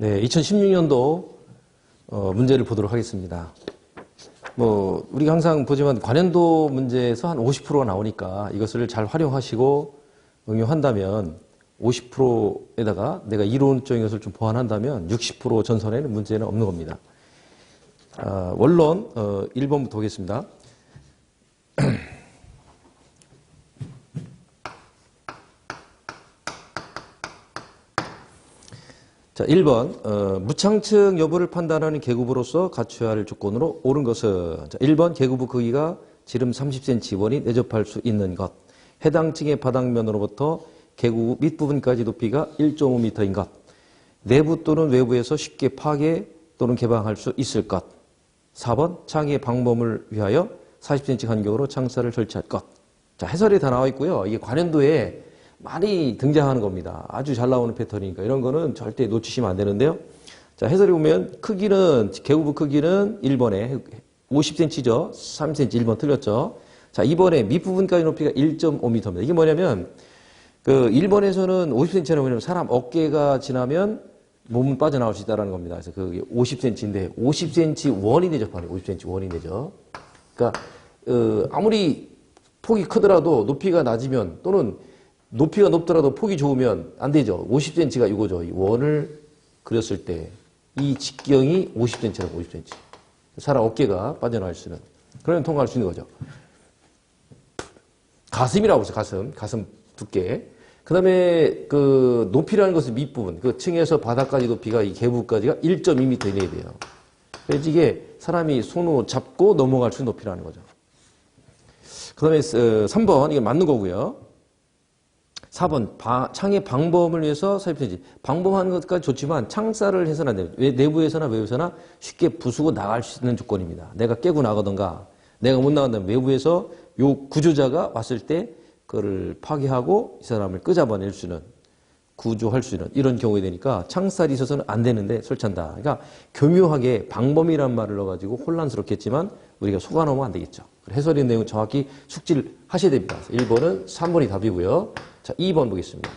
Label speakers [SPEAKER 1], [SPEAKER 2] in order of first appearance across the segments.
[SPEAKER 1] 네, 2016년도 문제를 보도록 하겠습니다. 우리가 항상 보지만 관연도 문제에서 한 50%가 나오니까 이것을 잘 활용하시고 응용한다면 50%에다가 내가 이론적인 것을 좀 보완한다면 60% 전선에는 문제는 없는 겁니다. 원론 1번부터 보겠습니다. 자, 1번 무창층 여부를 판단하는 계급으로서 갖춰야 할 조건으로 옳은 것은 자, 1번 계급의 크기가 지름 30cm 원이 내접할 수 있는 것, 해당 층의 바닥면으로부터 계급 밑부분까지 높이가 1.5m인 것, 내부 또는 외부에서 쉽게 파괴 또는 개방할 수 있을 것. 4번 창의 방범을 위하여 40cm 간격으로 창살을 설치할 것. 자, 해설이 다 나와 있고요. 이게 관연도에 많이 등장하는 겁니다. 아주 잘 나오는 패턴이니까 이런 거는 절대 놓치시면 안 되는데요. 자, 해설에 보면 크기는 계급의 크기는 1번에 50cm죠. 3cm 1번 틀렸죠. 자, 2번에 밑부분까지 높이가 1.5m입니다. 이게 뭐냐면 1번에서는 50cm는 뭐냐면 사람 어깨가 지나면 몸은 빠져나올 수 있다는 겁니다. 그래서 그게 50cm인데 50cm 원이 내접하는 50cm 원이 내접. 그러니까 아무리 폭이 크더라도 높이가 낮으면 또는 높이가 높더라도 폭이 좋으면 안 되죠. 50cm가 이거죠. 이 원을 그렸을 때 이 직경이 50cm라고 50cm. 사람 어깨가 빠져나갈 수 있는 그러면 통과할 수 있는 거죠. 가슴이라고 해서 가슴 두께. 그 다음에 높이라는 것은 밑부분, 층에서 바닥까지 높이가 이 계부까지가 1.2m 이내에 돼요. 그래서 이게 사람이 손으로 잡고 넘어갈 수 있는 높이라는 거죠. 그 다음에 3번, 이게 맞는 거고요. 4번, 창의 방범을 위해서 40cm. 방범하는 것까지 좋지만 창살을 해서는 안 돼요. 내부에서나 외부에서나 쉽게 부수고 나갈 수 있는 조건입니다. 내가 깨고 나가던가, 내가 못 나간다면 외부에서 요 구조자가 왔을 때 그거를 파괴하고 이 사람을 끄잡아낼 수 있는, 구조할 수 있는 이런 경우에 되니까 창살이 있어서는 안 되는데 설치한다. 그러니까 교묘하게 방범이란 말을 넣어가지고 혼란스럽겠지만 우리가 속아놓으면 안 되겠죠. 해설의 내용 정확히 숙지를 하셔야 됩니다. 1번은 3번이 답이고요. 자, 2번 보겠습니다.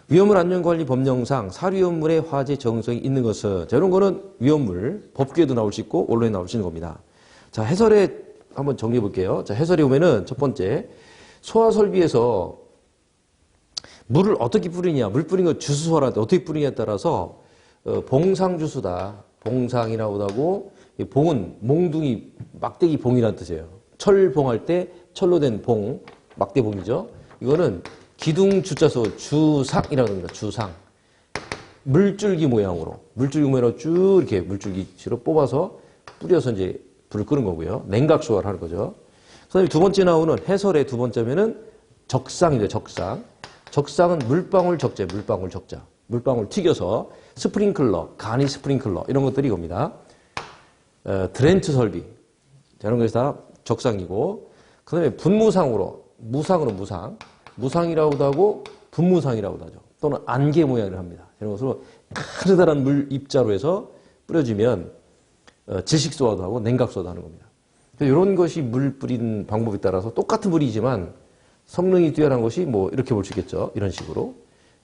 [SPEAKER 1] 위험물 안전관리 법령상 사료연물의 화재 적응성이 있는 것은, 자, 이런 거는 위험물, 법규에도 나올 수 있고 언론에 나올 수 있는 겁니다. 자, 해설에 한번 정리해 볼게요. 자, 해설에 보면은 첫 번째, 소화 설비에서 물을 어떻게 뿌리냐, 물 뿌린 거 주수소라는데 어떻게 뿌리냐에 따라서 봉상주수다. 봉상이라고 하고, 봉은 몽둥이, 막대기 봉이라는 뜻이에요. 철봉할 때 철로 된 봉, 막대봉이죠. 이거는 기둥 주자소 주상이라고 합니다. 주상. 물줄기 모양으로 쭉 이렇게 물줄기로 뽑아서 뿌려서 이제 불을 끄는 거고요. 냉각소화를 하는 거죠. 그 다음에 두 번째 나오는 해설의 두 번째면은 적상이죠. 적상. 적상은 물방울 적재, 물방울 적자. 물방울 튀겨서 스프링클러, 간이 스프링클러 이런 것들이 이겁니다. 드렌치 설비. 자, 이런 것이 다 적상이고, 그 다음에 분무상으로, 무상이라고도 하고 분무상이라고도 하죠. 또는 안개 모양을 합니다. 이런 것으로 가느다란 물 입자로 해서 뿌려주면 질식소화도 하고 냉각소화도 하는 겁니다. 이런 것이 물 뿌린 방법에 따라서 똑같은 물이지만 성능이 뛰어난 것이 이렇게 볼 수 있겠죠. 이런 식으로.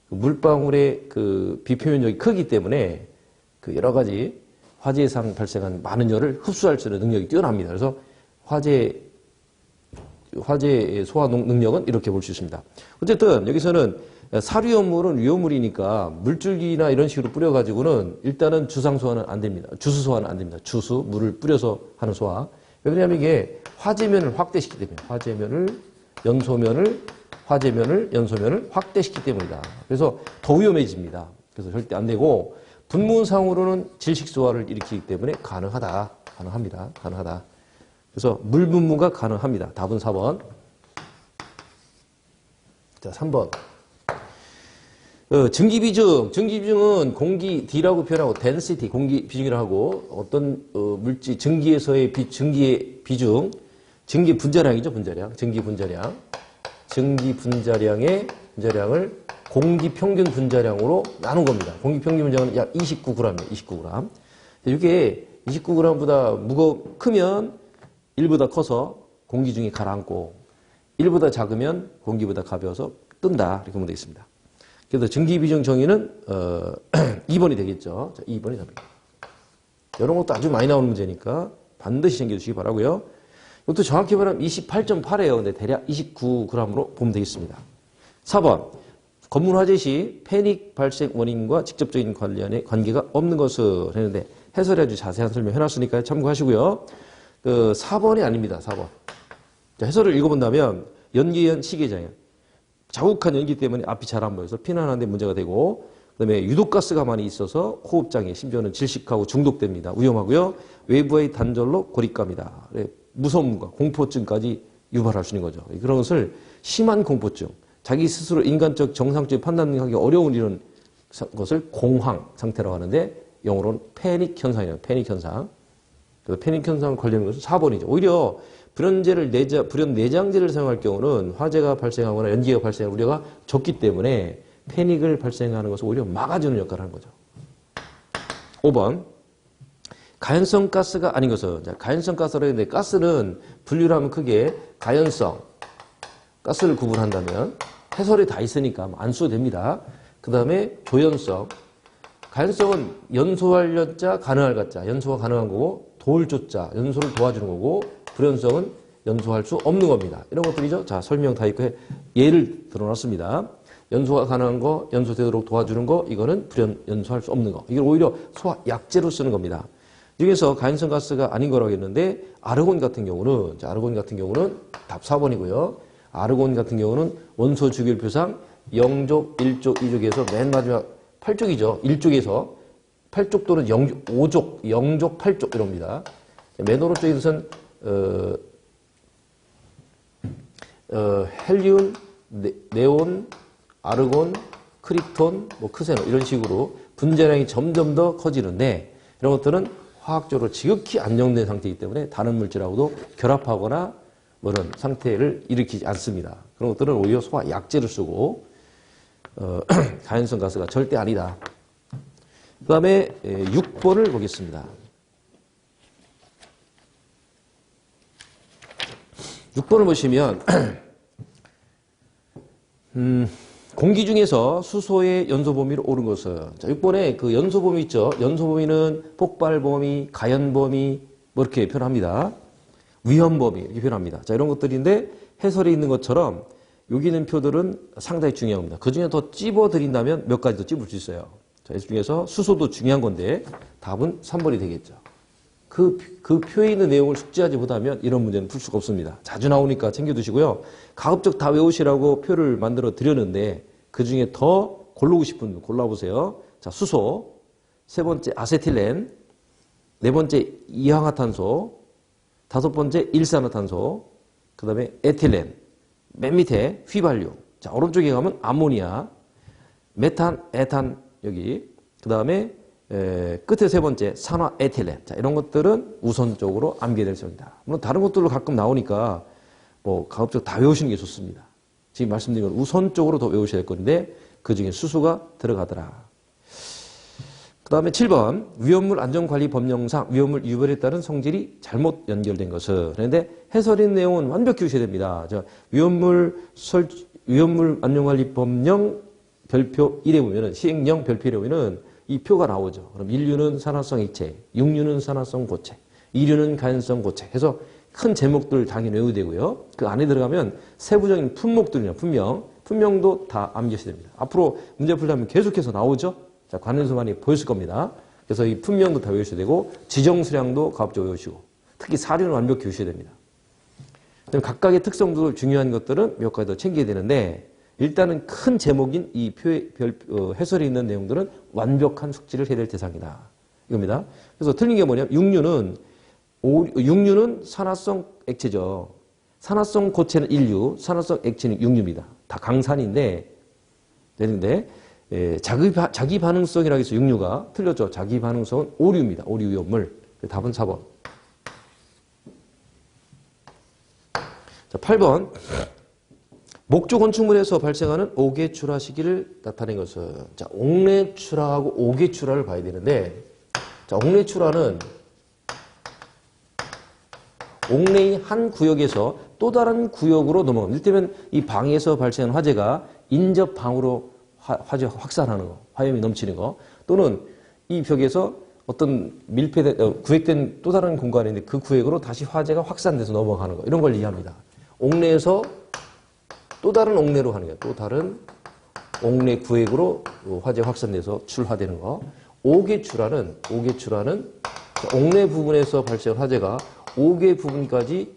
[SPEAKER 1] 물방울의 비표면적이 크기 때문에 여러 가지 화재상 발생한 많은 열을 흡수할 수 있는 능력이 뛰어납니다. 그래서 화재 소화 능력은 이렇게 볼 수 있습니다. 어쨌든 여기서는 사료연물은 위험물이니까 물줄기나 이런 식으로 뿌려가지고는 일단은 주상소화는 안 됩니다. 주수소화는 안 됩니다. 물을 뿌려서 하는 소화. 왜냐하면 이게 화재면을 확대시키기 때문에 연소면을 확대시키기 때문이다. 그래서 더 위험해집니다. 그래서 절대 안 되고 분무상으로는 질식소화를 일으키기 때문에 가능합니다. 그래서 물분무가 가능합니다. 답은 4번. 자, 3번. 증기비중은 공기 D라고 표현하고 density, 공기 비중이라고 하고 어떤 물질, 증기에서의 증기의 비중, 증기 분자량이죠, 분자량. 증기 분자량의 분자량을 공기 평균 분자량으로 나눈 겁니다. 공기 평균 분자량은 약 29g이에요, 29g. 이게 29g보다 크면 1보다 커서 공기 중에 가라앉고 1보다 작으면 공기보다 가벼워서 뜬다. 이렇게 보면 되겠습니다. 그래서 증기비중 정의는 2번이 되겠죠. 자, 2번이 답입니다. 이런 것도 아주 많이 나오는 문제니까 반드시 챙겨주시기 바라고요. 이것도 정확히 말하면 28.8이에요. 근데 대략 29g으로 보면 되겠습니다. 4번. 검문 화재 시 패닉 발생 원인과 직접적인 관계가 없는 것을 했는데 해설이 아주 자세한 설명 해놨으니까 참고하시고요. 4번이 아닙니다. 4번. 자, 해설을 읽어본다면 연기현 시계장애. 자욱한 연기 때문에 앞이 잘 안 보여서 피난하는 데 문제가 되고 그다음에 유독가스가 많이 있어서 호흡장애, 심지어는 질식하고 중독됩니다. 위험하고요. 외부의 단절로 고립감이다. 무서움과 공포증까지 유발할 수 있는 거죠. 그런 것을 심한 공포증, 자기 스스로 인간적 정상적인 판단하기 어려운 이런 것을 공황 상태라고 하는데 영어로는 패닉 현상이에요. 패닉 현상. 그래서 패닉 현상 관련된 것은 4번이죠. 오히려 불연 내장제를 사용할 경우는 화재가 발생하거나 연기가 발생할 우려가 적기 때문에 패닉을 발생하는 것을 오히려 막아주는 역할을 하는 거죠. 5번. 가연성 가스가 아닌 것은, 가연성 가스라고 했는데 가스는 분류를 하면 크게 가연성, 가스를 구분한다면 해설이 다 있으니까 안 써도 됩니다. 그 다음에 조연성. 가연성은 연소할 연자, 가능할 가자. 연소가 가능한 거고, 도울 조자, 연소를 도와주는 거고, 불연성은 연소할 수 없는 겁니다. 이런 것들이죠. 자, 설명 다 있고 예를 들어놨습니다. 연소가 가능한 거, 연소되도록 도와주는 거, 이거는 연소할 수 없는 거. 이걸 오히려 소화 약제로 쓰는 겁니다. 여기서 가연성 가스가 아닌 거라고 했는데 아르곤 같은 경우는 답 4번이고요. 아르곤 같은 경우는 원소 주기율표상 0족, 1족, 2족에서 맨 마지막 8족이죠. 1족에서 8족 또는 5족, 0족, 8족 이럽니다. 맨 오른쪽에 우선 헬리움, 네온, 아르곤, 크립톤, 크세논 이런 식으로 분자량이 점점 더 커지는데 이런 것들은 화학적으로 지극히 안정된 상태이기 때문에 다른 물질하고도 결합하거나 그런 상태를 일으키지 않습니다. 그런 것들은 오히려 소화 약제를 쓰고 가연성 가스가 절대 아니다. 그 다음에 6번을 보겠습니다. 6번을 보시면 공기 중에서 수소의 연소 범위로 오른 것은 자, 6번에 그 연소 범위 있죠. 연소 범위는 폭발 범위, 가연 범위 뭐 이렇게 표현합니다. 위험 범위 이렇게 표현합니다. 자, 이런 것들인데 해설이 있는 것처럼 여기 있는 표들은 상당히 중요합니다. 그 중에 더 찝어드린다면 몇 가지 더 찝을 수 있어요. 자, 이 중에서 수소도 중요한 건데 답은 3번이 되겠죠. 그 표에 있는 내용을 숙지하지 못하면 이런 문제는 풀 수가 없습니다. 자주 나오니까 챙겨두시고요. 가급적 다 외우시라고 표를 만들어 드렸는데 그 중에 더 고르고 싶은 분 골라보세요. 자, 수소, 세 번째 아세틸렌, 네 번째 이항화탄소, 다섯 번째 일산화탄소, 그 다음에 에틸렌, 맨 밑에 휘발유. 자, 오른쪽에 가면 아모니아, 메탄, 에탄 여기, 그 다음에 끝에 세 번째 산화에틸렌. 자, 이런 것들은 우선적으로 암기해야 될 것입니다. 물론 다른 것들로 가끔 나오니까 뭐 가급적 다 외우시는 게 좋습니다. 지금 말씀드린 건 우선적으로 더 외우셔야 될 건데 그 중에 수소가 들어가더라. 그 다음에 7번 위험물 안전관리 법령상 위험물 유발에 따른 성질이 잘못 연결된 것은 그런데 해설인 내용은 완벽히 외우셔야 됩니다. 자, 위험물 안전관리 법령 별표 1에 보면은 시행령 별표 1에 보면은 이 표가 나오죠. 그럼 1류는 산화성 액체, 6류는 산화성 고체, 2류는 가연성 고체 해서 큰 제목들 당연히 외워야 되고요. 그 안에 들어가면 세부적인 품목들이나 품명도 다 암기하셔야 됩니다. 앞으로 문제 풀려면 계속해서 나오죠. 자, 관련서 많이 보였을 겁니다. 그래서 이 품명도 다 외우셔야 되고 지정수량도 가급적 외우시고 특히 사료는 완벽히 외우셔야 됩니다. 각각의 특성도 중요한 것들은 몇 가지 더 챙겨야 되는데 일단은 큰 제목인 이 표의 해설이 있는 내용들은 완벽한 숙지를 해야 될 대상이다. 이겁니다. 그래서 틀린 게 뭐냐면 6류는 산화성 액체죠. 산화성 고체는 1류, 산화성 액체는 6류입니다. 다 강산인데 되는데 자기 반응성이라고 해서 6류가 틀렸죠. 자기 반응성은 5류입니다. 5류 위험물. 답은 4번. 자, 8번. 목조 건축물에서 발생하는 옥외출하 시기를 나타낸 것은 자, 옥내출하하고 옥외출하를 봐야 되는데 자, 옥내출하는 옥내의 한 구역에서 또 다른 구역으로 넘어갑니다. 이를테면 이 방에서 발생한 화재가 인접 방으로 화재 확산하는 거, 화염이 넘치는 거, 또는 이 벽에서 어떤 구획된 또 다른 공간이 있는데 그 구획으로 다시 화재가 확산돼서 넘어가는 거, 이런 걸 이해합니다. 옥내에서 또 다른 옥내로 가는 거예요. 또 다른 옥내 구획으로 화재 확산돼서 출하되는 거. 오개출하는 옥내 부분에서 발생한 화재가 옥외 부분까지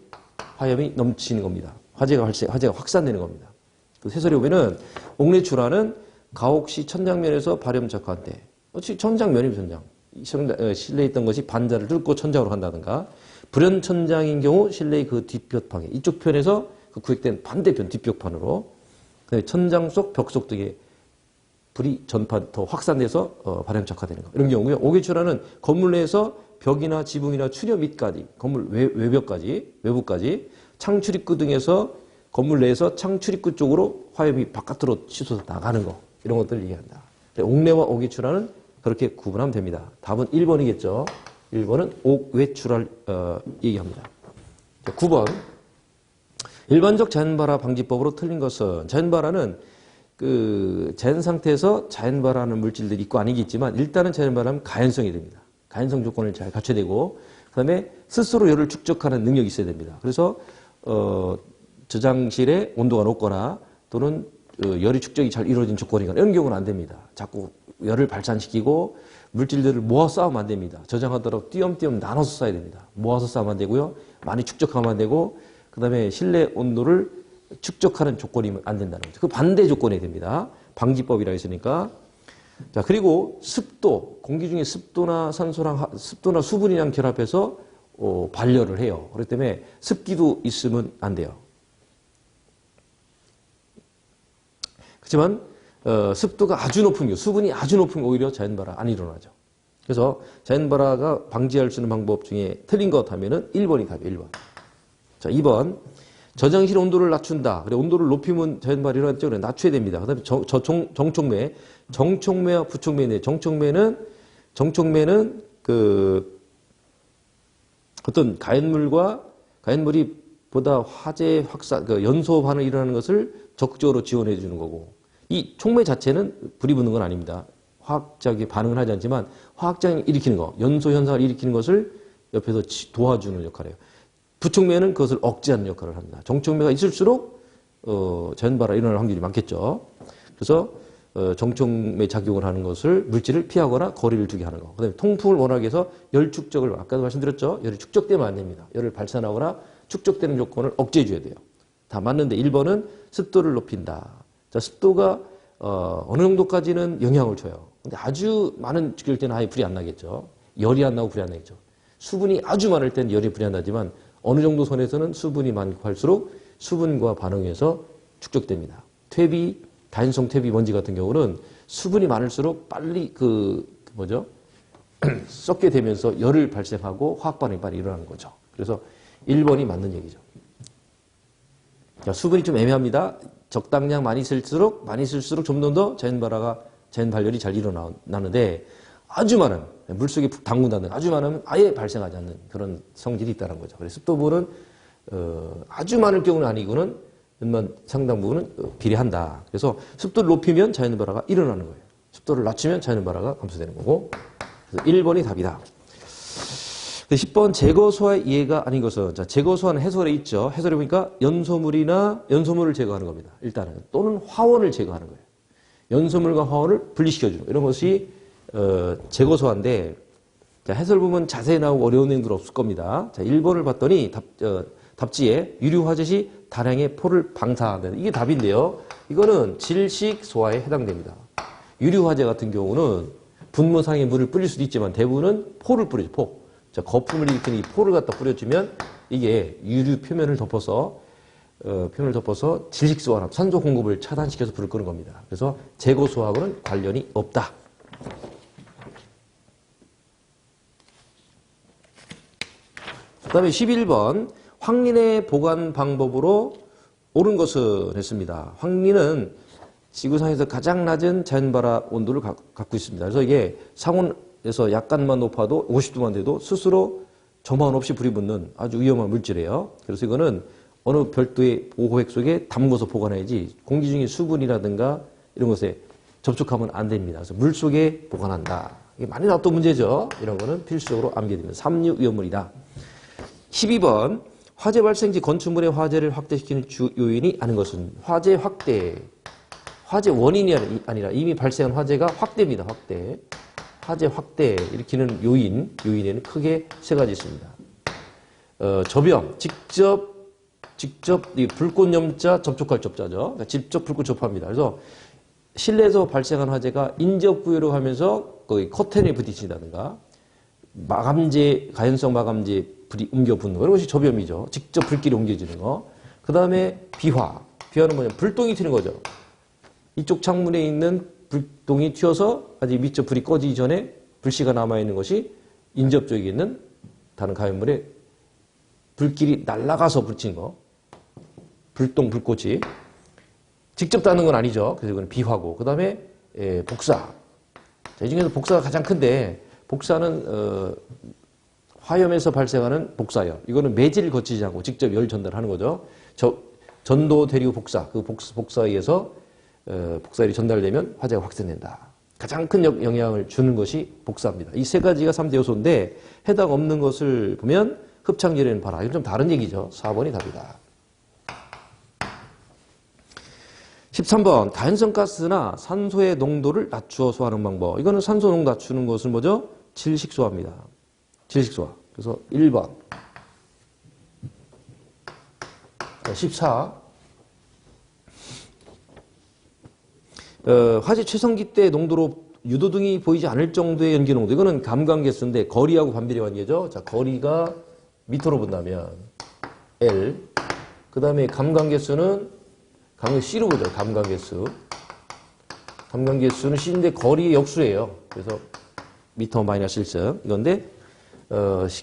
[SPEAKER 1] 화염이 넘치는 겁니다. 화재가 확산되는 겁니다. 그 해설에 보면은 옥내출하는 가옥시 천장면에서 발염작화한 때, 천장면이면 천장. 실내에 있던 것이 반자를 뚫고 천장으로 간다든가, 불연 천장인 경우 실내의 그 뒷벽방에, 이쪽 편에서 그 구획된 반대편 뒷벽판으로 천장 속, 벽 속 등에 불이 더 확산돼서 발염작화되는 거. 이런 경우고요. 옥외출하는 건물 내에서 벽이나 지붕이나 출입 밑까지, 건물 외부까지, 창 출입구 등에서 건물 내에서 창 출입구 쪽으로 화염이 바깥으로 치솟아 나가는 거. 이런 것들을 얘기한다. 옥내와 옥외출하는 그렇게 구분하면 됩니다. 답은 1번이겠죠. 1번은 옥외출할 얘기합니다. 자, 9번. 일반적 자연발화 방지법으로 틀린 것은, 자연발화는 자연 상태에서 자연발화하는 물질들이 있고 아니겠지만 일단은 자연발화하면 가연성이 됩니다. 가연성 조건을 잘 갖춰야 되고, 그 다음에 스스로 열을 축적하는 능력이 있어야 됩니다. 그래서 저장실에 온도가 높거나 또는 열이 축적이 잘 이루어진 조건이거나 이런 경우는 안 됩니다. 자꾸 열을 발산시키고 물질들을 모아서 쌓으면 안 됩니다. 저장하도록 띄엄띄엄 나눠서 쌓아야 됩니다. 모아서 쌓으면 안 되고요. 많이 축적하면 안 되고, 그 다음에 실내 온도를 축적하는 조건이면 안 된다는 거죠. 그 반대 조건이 됩니다. 방지법이라고 했으니까. 자, 그리고 습도, 공기 중에 습도나 습도나 수분이랑 결합해서 발열을 해요. 그렇기 때문에 습기도 있으면 안 돼요. 그렇지만 습도가 아주 높은 경우, 수분이 아주 높은 경우 오히려 자연발화 안 일어나죠. 그래서 자연발화가 방지할 수 있는 방법 중에 틀린 것 하면은 1번이 답이에요. 1번. 자, 2번. 저장실 온도를 낮춘다. 그래, 온도를 높이면 자연발화 일어났죠. 그래, 낮춰야 됩니다. 그 다음에 정촉매와 부촉매인데, 정촉매는 어떤 가연물이 보다 화재 확산, 연소 반응이 일어나는 것을 적극적으로 지원해 주는 거고, 이 촉매 자체는 불이 붙는 건 아닙니다. 화학적인 반응을 하지 않지만 화학장을 일으키는 거, 연소 현상을 일으키는 것을 옆에서 도와주는 역할을 해요. 부촉매는 그것을 억제하는 역할을 합니다. 정촉매가 있을수록 자연발화 일어날 확률이 많겠죠. 그래서 정촉매 작용을 하는 것을, 물질을 피하거나 거리를 두게 하는 거. 그다음에 통풍을 원하게 해서 열 축적을, 아까도 말씀드렸죠. 열이 축적되면 안 됩니다. 열을 발산하거나 축적되는 조건을 억제해 줘야 돼요. 다 맞는데 1번은 습도를 높인다. 자, 습도가 어느 정도까지는 영향을 줘요. 근데 아주 많은 지킬 때는 아예 불이 안 나겠죠. 열이 안 나고 불이 안 나겠죠. 수분이 아주 많을 때는 열이 불이 안 나지만 어느 정도 선에서는 수분이 많고 할수록 수분과 반응해서 축적됩니다. 퇴비, 다연성 퇴비 먼지 같은 경우는 수분이 많을수록 빨리 썩게 되면서 열을 발생하고 화학 반응이 빨리 일어나는 거죠. 그래서 1번이 맞는 얘기죠. 자, 수분이 좀 애매합니다. 적당량 많이 쓸수록 좀 더 자연 발열이 잘 일어나는데, 아주 많은, 물속에 담근다는 아주 많으면 아예 발생하지 않는 그런 성질이 있다는 거죠. 그래서 습도분은 아주 많을 경우는 아니고는 상당 부분은 비례한다. 그래서 습도를 높이면 자연 발화가 일어나는 거예요. 습도를 낮추면 자연 발화가 감소되는 거고. 그래서 1번이 답이다. 10번 제거소화의 이해가 아닌 것은, 자, 제거소화는 해설에 있죠. 해설에 보니까 연소물을 제거하는 겁니다. 일단은. 또는 화원을 제거하는 거예요. 연소물과 화원을 분리시켜주는 거. 이런 것이 제거소화인데, 자, 해설 보면 자세히 나오고 어려운 내용들 없을 겁니다. 자, 1번을 봤더니 답지에 유류화재 시 다량의 포를 방사한다. 이게 답인데요. 이거는 질식 소화에 해당됩니다. 유류화재 같은 경우는 분무상에 물을 뿌릴 수도 있지만 대부분은 포를 뿌리죠. 포. 자, 거품을 일으키는 이 포를 갖다 뿌려주면 이게 유류 표면을 덮어서 질식소화나 산소 공급을 차단시켜서 불을 끄는 겁니다. 그래서 제거소화하고는 관련이 없다. 그 다음에 11번 황린의 보관 방법으로 옳은 것은 했습니다. 황린은 지구상에서 가장 낮은 자연발화 온도를 갖고 있습니다. 그래서 이게 상온에서 약간만 높아도 50도만 돼도 스스로 저만 없이 불이 붙는 아주 위험한 물질이에요. 그래서 이거는 어느 별도의 보호획 속에 담궈서 보관해야지 공기 중에 수분이라든가 이런 것에 접촉하면 안 됩니다. 그래서 물 속에 보관한다. 이게 많이 나왔던 문제죠. 이런 거는 필수적으로 암기해야 됩니다. 삼류 위험물이다. 12번 화재 발생 시 건축물의 화재를 확대시키는 주 요인이 아닌 것은 화재 확대. 화재 원인이 아니라 이미 발생한 화재가 확대입니다. 확대. 화재 확대 일으키는 요인에는 크게 세 가지 있습니다. 접영, 직접 이 불꽃 염자 접촉할 접자죠. 그러니까 직접 불꽃 접합니다. 그래서 실내에서 발생한 화재가 인접구역으로 가면서 거기 커튼에 부딪힌다든가 마감재, 가연성 마감재 불이 옮겨 붙는 거. 이런 것이 접염이죠. 직접 불길이 옮겨지는 거. 그 다음에 비화. 비화는 뭐냐면 불똥이 튀는 거죠. 이쪽 창문에 있는 불똥이 튀어서 아직 미처 불이 꺼지기 전에 불씨가 남아있는 것이 인접 쪽에 있는 다른 가연물에 불길이 날아가서 붙인 거. 불똥, 불꽃이. 직접 닿는 건 아니죠. 그래서 이건 비화고. 그 다음에 복사. 자, 이 중에서 복사가 가장 큰데 복사는 화염에서 발생하는 복사열. 이거는 매질을 거치지 않고 직접 열 전달하는 거죠. 전도 대류 복사. 그 복사에 의해서 복사열이 전달되면 화재가 확산된다. 가장 큰 영향을 주는 것이 복사입니다. 이 세 가지가 3대 요소인데 해당 없는 것을 보면 흡착열에는 봐라. 이건 좀 다른 얘기죠. 4번이 답이다. 13번 다연성 가스나 산소의 농도를 낮추어 소화하는 방법. 이거는 산소 농도 낮추는 것은 뭐죠? 질식소화입니다. 질식소화. 그래서 1번. 14. 화재 최성기 때 농도로 유도등이 보이지 않을 정도의 연기 농도. 이거는 감광계수인데 거리하고 반비례 관계죠. 자, 거리가 미터로 본다면 L. 그 다음에 감광계수는 C로 보죠. 감광계수. 감광계수는 C인데 거리의 역수예요. 그래서 미터 마이너스 1승. 이건데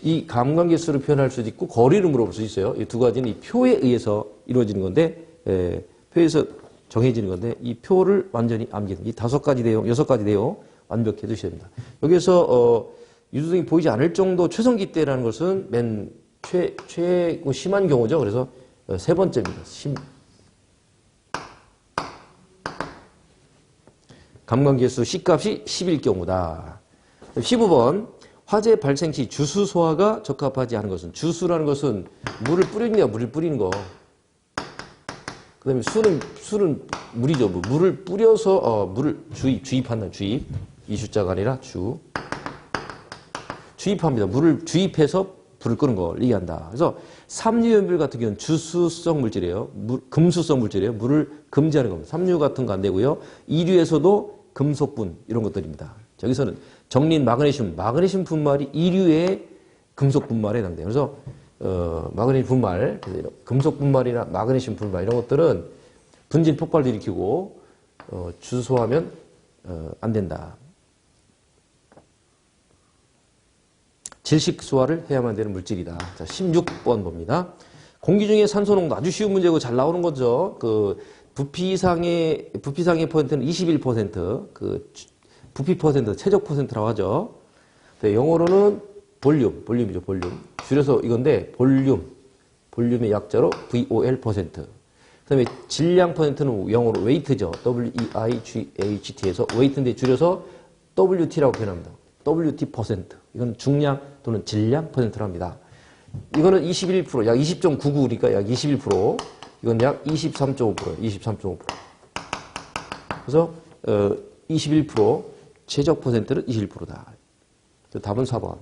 [SPEAKER 1] 이 감광계수를 표현할 수도 있고 거리를 물어볼 수 있어요. 이 두 가지는 이 표에 의해서 이루어지는 건데 표에서 정해지는 건데 이 표를 완전히 암기는 이 5가지 내용, 6가지 내용 완벽히 해두셔야 됩니다. 여기서 유도등이 보이지 않을 정도 최성기 때라는 것은 맨 최고 심한 경우죠. 그래서 세 번째입니다. 감광계수 C값이 10일 경우다. 15번 화재 발생 시 주수 소화가 적합하지 않은 것은 주수라는 것은 물을 뿌리는 거. 그 다음에 수는 물이죠. 물을 뿌려서 물을 주입한다. 주입. 이 숫자가 아니라 주입합니다. 물을 주입해서 불을 끄는 걸 얘기한다. 그래서 삼류연필 같은 경우는 주수성 물질이에요. 금수성 물질이에요. 물을 금지하는 겁니다. 삼류 같은 거 안 되고요. 이류에서도 금속분 이런 것들입니다. 여기서는 정린 마그네슘 분말이 이류의 금속 분말에 해당돼요. 그래서 마그네슘 분말, 금속 분말이나 마그네슘 분말 이런 것들은 분진 폭발을 일으키고 주소하면 안 된다. 질식 소화를 해야만 되는 물질이다. 자, 16번 봅니다. 공기 중에 산소 농도 아주 쉬운 문제고 잘 나오는 거죠. 부피상의 퍼센트는 21%, 부피 퍼센트, 최적 퍼센트라고 하죠. 네, 영어로는 볼륨이죠, 볼륨. 줄여서 이건데, 볼륨의 약자로 VOL 퍼센트. 그 다음에 질량 퍼센트는 영어로 웨이트죠. WEIGHT에서 웨이트인데 줄여서 WT라고 표현합니다. WT 퍼센트. 이건 중량 또는 질량 퍼센트로 합니다. 이거는 21%, 약 20.99니까 약 21%. 이건 약 23.5%예요. 23.5%. 그래서 21%, 최적 퍼센트는 21%다. 답은 4번.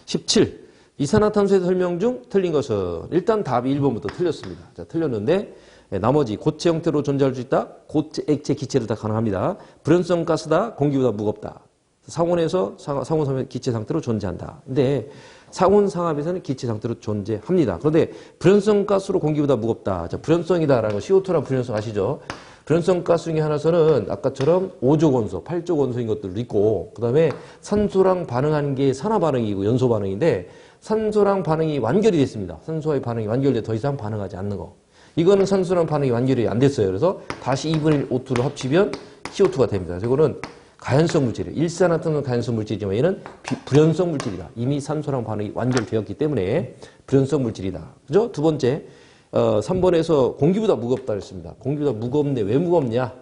[SPEAKER 1] 17. 이산화탄소의 설명 중 틀린 것은 일단 답이 1번부터 틀렸습니다. 자, 틀렸는데 나머지 고체 형태로 존재할 수 있다. 고체, 액체, 기체도 다 가능합니다. 불연성 가스다. 공기보다 무겁다. 상온에서 상온상합 기체 상태로 존재한다. 근데 상온상합에서는 기체 상태로 존재합니다. 그런데 불연성 가스로 공기보다 무겁다. 자, 불연성이다라는 거 CO2라는 불연성 아시죠? 불연성 가스 중에 하나서는 아까처럼 5족 원소, 8족 원소인 것들도 있고 그 다음에 산소랑 반응하는 게 산화 반응이고 연소 반응인데 산소랑 반응이 완결이 됐습니다. 산소와의 반응이 완결돼 더 이상 반응하지 않는 거. 이거는 산소랑 반응이 완결이 안 됐어요. 그래서 다시 2분의 1 O2를 합치면 CO2가 됩니다. 그래서 이거는 가연성 물질이에요. 일산화탄소는 가연성 물질이지만 얘는 불연성 물질이다. 이미 산소랑 반응이 완결되었기 때문에 불연성 물질이다. 그죠? 두 번째, 3번에서 공기보다 무겁다 했습니다. 공기보다 무겁네. 왜 무겁냐?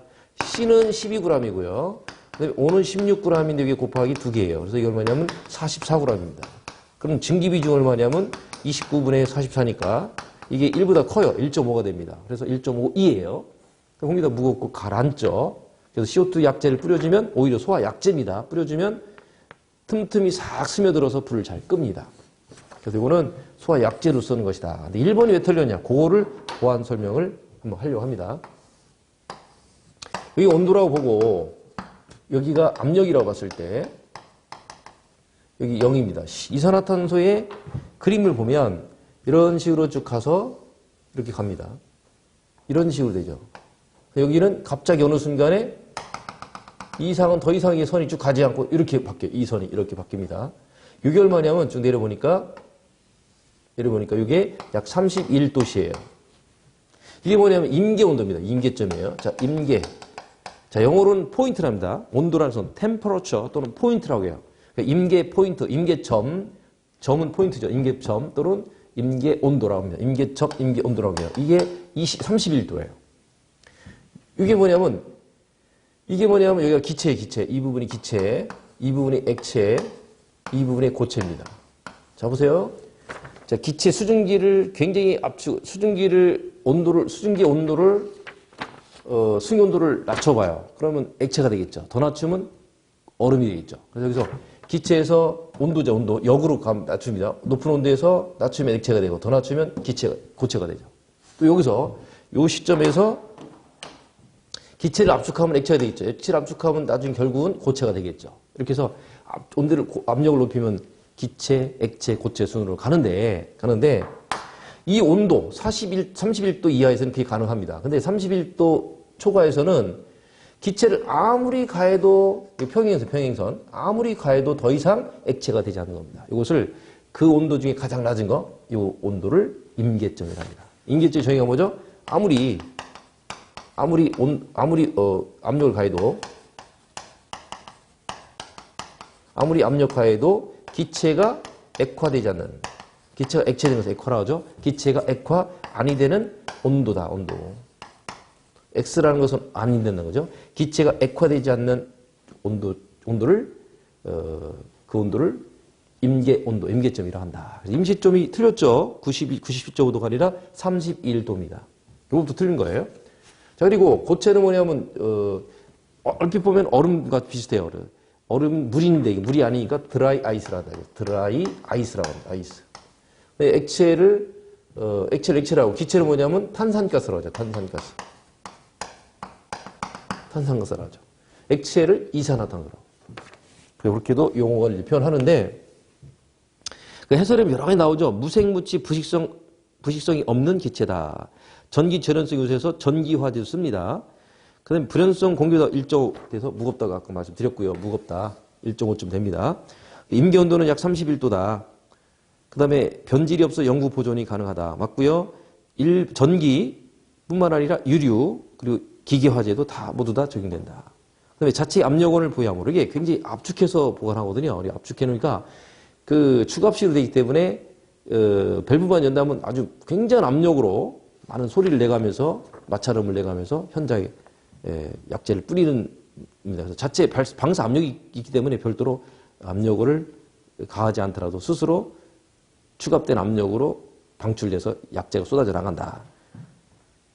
[SPEAKER 1] C는 12g이고요. 그다음에 O는 16g인데 이게 곱하기 2개예요. 그래서 이게 얼마냐면 44g입니다. 그럼 증기 비중 얼마냐면 29분의 44니까 이게 1보다 커요. 1.5가 됩니다. 그래서 1.52예요. 공기보다 무겁고 가라앉죠. 그래서 CO2 약재를 뿌려주면 오히려 소화 약재입니다. 뿌려주면 틈틈이 싹 스며들어서 불을 잘 끕니다. 그래서 이거는 소화 약재로 쓰는 것이다. 근데 1번이 왜 틀렸냐? 그거를 보완 설명을 한번 하려고 합니다. 여기 온도라고 보고 여기가 압력이라고 봤을 때 여기 0입니다. 이산화탄소의 그림을 보면 이런 식으로 쭉 가서 이렇게 갑니다. 이런 식으로 되죠. 여기는 갑자기 어느 순간에 이 이상은 더 이상 이 선이 쭉 가지 않고 이렇게 바뀌어요. 이 선이 이렇게 바뀝니다. 이게 얼마냐면 쭉 내려보니까 이게 약 31도씨예요. 이게 뭐냐면 임계 온도입니다. 임계점이에요. 자, 임계. 자, 영어로는 포인트랍니다. 온도라는 선, temperature 또는 포인트라고 해요. 그러니까 임계 포인트, 임계점, 점은 포인트죠. 임계점 또는 임계 온도라고 합니다. 임계점, 임계 온도라고 해요. 이게 31도예요. 이게 뭐냐면 여기가 기체예요, 기체. 이 부분이 기체, 이 부분이 액체, 이 부분이 고체입니다. 자, 보세요. 자, 기체 수증기를 굉장히 수증기 온도를, 승유 온도를 낮춰봐요. 그러면 액체가 되겠죠. 더 낮추면 얼음이 되겠죠. 그래서 여기서 기체에서 온도죠, 온도. 역으로 낮춥니다. 높은 온도에서 낮추면 액체가 되고, 더 낮추면 고체가 되죠. 또 여기서, 요 시점에서 기체를 압축하면 액체가 되겠죠. 액체를 압축하면 나중에 결국은 고체가 되겠죠. 이렇게 해서 압력을 높이면 기체, 액체, 고체 순으로 가는데 이 온도 31도 이하에서는 그게 가능합니다. 근데 31도 초과에서는 기체를 아무리 가해도 평행선 아무리 가해도 더 이상 액체가 되지 않는 겁니다. 이것을 그 온도 중에 가장 낮은 거, 이 온도를 임계점이라 합니다. 임계점의 정의가 뭐죠? 아무리 압력을 가해도 아무리 압력 가해도 기체가 액화되지 않는, 기체가 액체되는 것을 액화라고 하죠. 기체가 액화 아니 되는 온도다, 온도. X라는 것은 아니 된다는 거죠. 기체가 액화되지 않는 온도를 그 온도를 임계 온도, 임계점이라 한다. 임시점이 틀렸죠. 90.5도가 아니라 31도입니다. 이것도 틀린 거예요. 자, 그리고 고체는 뭐냐면 얼핏 보면 얼음과 비슷해요. 얼음 물인데 이게 물이 아니니까 드라이 아이스라고 해요. 드라이 아이스라고 합니다. 아이스. 액체를 액체라고, 기체는 뭐냐면 탄산가스라고 하죠. 탄산가스라고 하죠. 액체를 이산화탄소라고. 그렇게도 용어를 표현하는데, 그 해설에 여러 가지 나오죠. 무생무치 부식성이 없는 기체다. 전기 절연성 요소에서 전기화제도 씁니다. 그 다음에 불연성 공기보다 1.5 돼서 무겁다고 아까 말씀드렸고요. 무겁다. 1.5쯤 됩니다. 임계 온도는 약 31도다. 그 다음에 변질이 없어 영구 보존이 가능하다. 맞고요. 전기뿐만 아니라 유류 그리고 기계화재도 모두 다 적용된다. 그 다음에 자체 압력원을 보유함으로 이게 굉장히 압축해서 보관하거든요. 압축해놓으니까 그 추갑식으로 되기 때문에 밸브만 연다면 아주 굉장한 압력으로 많은 소리를 내가면서 마찰음을 내가면서 현장에 약재를 뿌리는 겁니다. 그래서 자체 방사 압력이 있기 때문에 별도로 압력을 가하지 않더라도 스스로 추갑된 압력으로 방출돼서 약재가 쏟아져 나간다.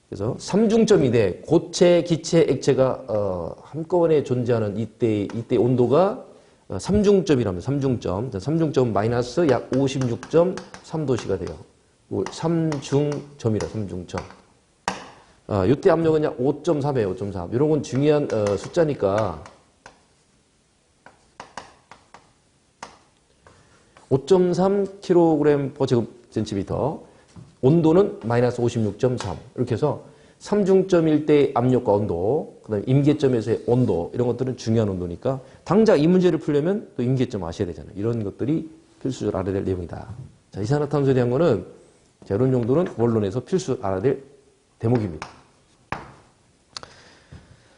[SPEAKER 1] 그래서 삼중점인데 고체, 기체, 액체가 한꺼번에 존재하는 이때 온도가 삼중점이랍니다. 삼중점 마이너스 약 56.3도씨가 돼요. 삼중점이라 삼중점. 이때 압력은 약 5.3이에요. 5.3. 이런 건 중요한 숫자니까 5.3kg/제곱센티미터. 온도는 마이너스 56.3. 이렇게 해서 삼중점일 때의 압력과 온도, 그 다음에 임계점에서의 온도, 이런 것들은 중요한 온도니까 당장 이 문제를 풀려면 또 임계점 아셔야 되잖아요. 이런 것들이 필수적으로 알아야 될 내용이다. 자, 이산화탄소에 대한 거는 자, 이런 정도는 원론에서 필수 알아야 될 대목입니다.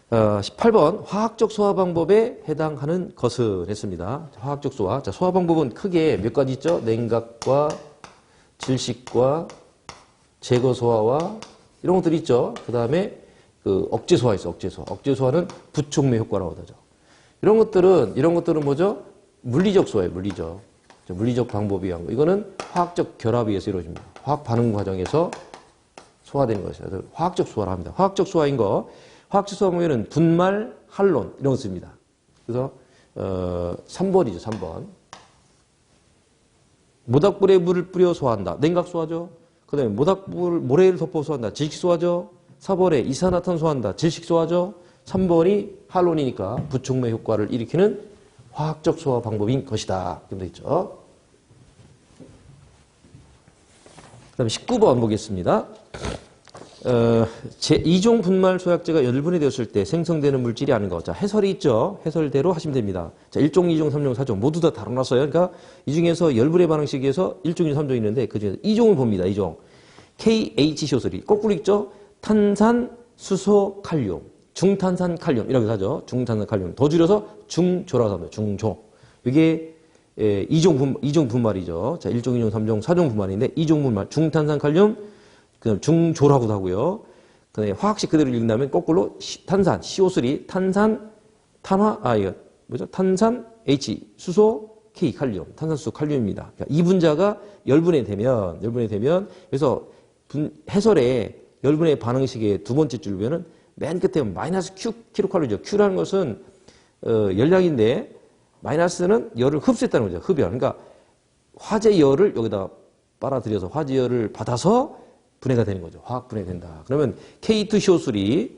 [SPEAKER 1] 18번 화학적 소화 방법에 해당하는 것은 했습니다. 화학적 소화. 자, 소화 방법은 크게 몇 가지 있죠? 냉각과 질식과 제거 소화와 이런 것들이 있죠. 그 다음에 그 억제 소화 있어, 억제 소화. 억제 소화는 부촉매 효과라고 하죠. 이런 것들은 뭐죠? 물리적 소화예요, 물리적. 물리적 방법이 한 거. 이거는 화학적 결합에 의해서 이루어집니다. 화학 반응 과정에서 소화되는 것이죠. 화학적 소화를 합니다. 화학적 소화인 거. 화학적 소화 보면은 분말, 할론 이런 거 씁니다. 그래서 3번이죠, 3번. 모닥불에 물을 뿌려 소화한다. 냉각 소화죠. 그 다음에 모래를 덮어 소화한다. 질식 소화죠. 4번에 이산화탄 소화한다. 질식 소화죠. 3번이 할론이니까 부촉매 효과를 일으키는 화학적 소화 방법인 것이다. 이렇게 되어 있죠. 그 다음에 19번 보겠습니다. 제2종 분말 소약제가 열분해 되었을 때 생성되는 물질이 아닌 것. 자, 해설이 있죠. 해설대로 하시면 됩니다. 자, 1종, 2종, 3종, 4종 모두 다 다뤄놨어요. 그러니까 이 중에서 열분해 반응 시기에서 1종, 2종, 3종이 있는데 그 중에서 2종을 봅니다. 2종. KHCO3. 거꾸로 읽죠. 탄산, 수소, 칼륨. 중탄산 칼륨. 이라고 하죠. 중탄산 칼륨. 더 줄여서 중조라고 합니다. 중조. 이게 2종 분말이죠. 자, 1종, 2종, 3종, 4종 분말인데 2종 분말. 중탄산 칼륨, 그다음 중조라고도 하고요. 그다음에 화학식 그대로 읽는다면 거꾸로 탄산, CO3, 탄산, 이거 뭐죠? 탄산, H, 수소, K, 칼륨. 탄산수소, 칼륨입니다. 그러니까 이 분자가 열분해 되면, 그래서 해설에 열분해 반응식의 두 번째 줄 보면은 맨 끝에 마이너스 Q 킬로칼로리죠. Q라는 것은 열량인데 마이너스는 열을 흡수했다는 거죠. 흡연. 그러니까 화재 열을 여기다 빨아들여서 화재 열을 받아서 분해가 되는 거죠. 화학 분해된다. 그러면 K2CO3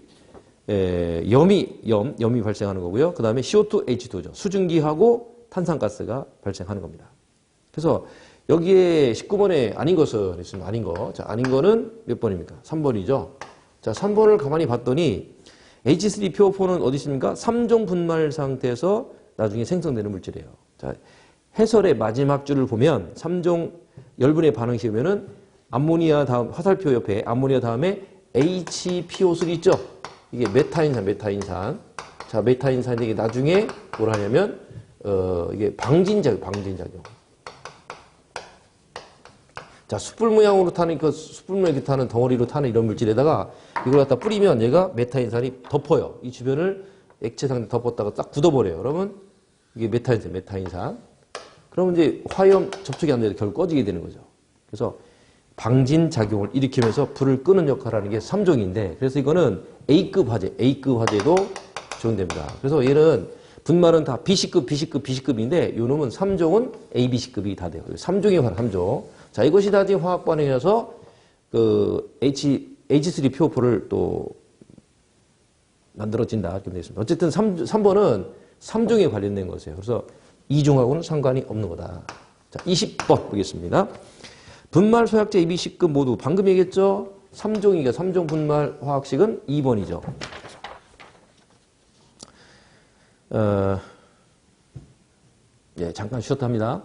[SPEAKER 1] 염이 발생하는 거고요. 그 다음에 CO2H2죠. 수증기하고 탄산가스가 발생하는 겁니다. 그래서 여기에 19번에 아닌 것은 있으면 아닌 거. 자, 아닌 거는 몇 번입니까? 3번이죠. 자, 3번을 가만히 봤더니 H3PO4는 어디 있습니까? 3종 분말 상태에서 나중에 생성되는 물질이에요. 자, 해설의 마지막 줄을 보면 3종 열분의 반응식이 오면은 암모니아 다음 화살표 옆에 암모니아 다음에 HPO3 있죠? 이게 메타인산. 자, 메타인산이 이게 나중에 뭘 하냐면 이게 방진작용. 자, 숯불 모양으로 타는 숯불 모양으로 타는 덩어리로 타는 이런 물질에다가 이걸 갖다 뿌리면 얘가 메타인산이 덮어요. 이 주변을 액체 상태 덮었다가 딱 굳어버려요. 그러면 이게 메타인산. 그러면 이제 화염 접촉이 안 돼서 결국 꺼지게 되는 거죠. 그래서 방진 작용을 일으키면서 불을 끄는 역할을 하는 게 3종인데 그래서 이거는 A급 화재도 적용됩니다. 그래서 얘는 분말은 다 BC급인데 이 놈은 3종은 A, BC급이 다 돼요. 3종이 화학 3종. 자, 이것이 다 지금 화학 반응이라서 그 H3PO4를 또 만들어진다. 이렇게 되어 있습니다. 어쨌든 3번은 3종에 관련된 것이에요. 그래서 2종하고는 상관이 없는 거다. 자, 20번 보겠습니다. 분말 소약제 A, B, C급 모두 방금 얘기했죠? 3종이니까 3종 분말 화학식은 2번이죠. 예, 잠깐 쉬었다 합니다.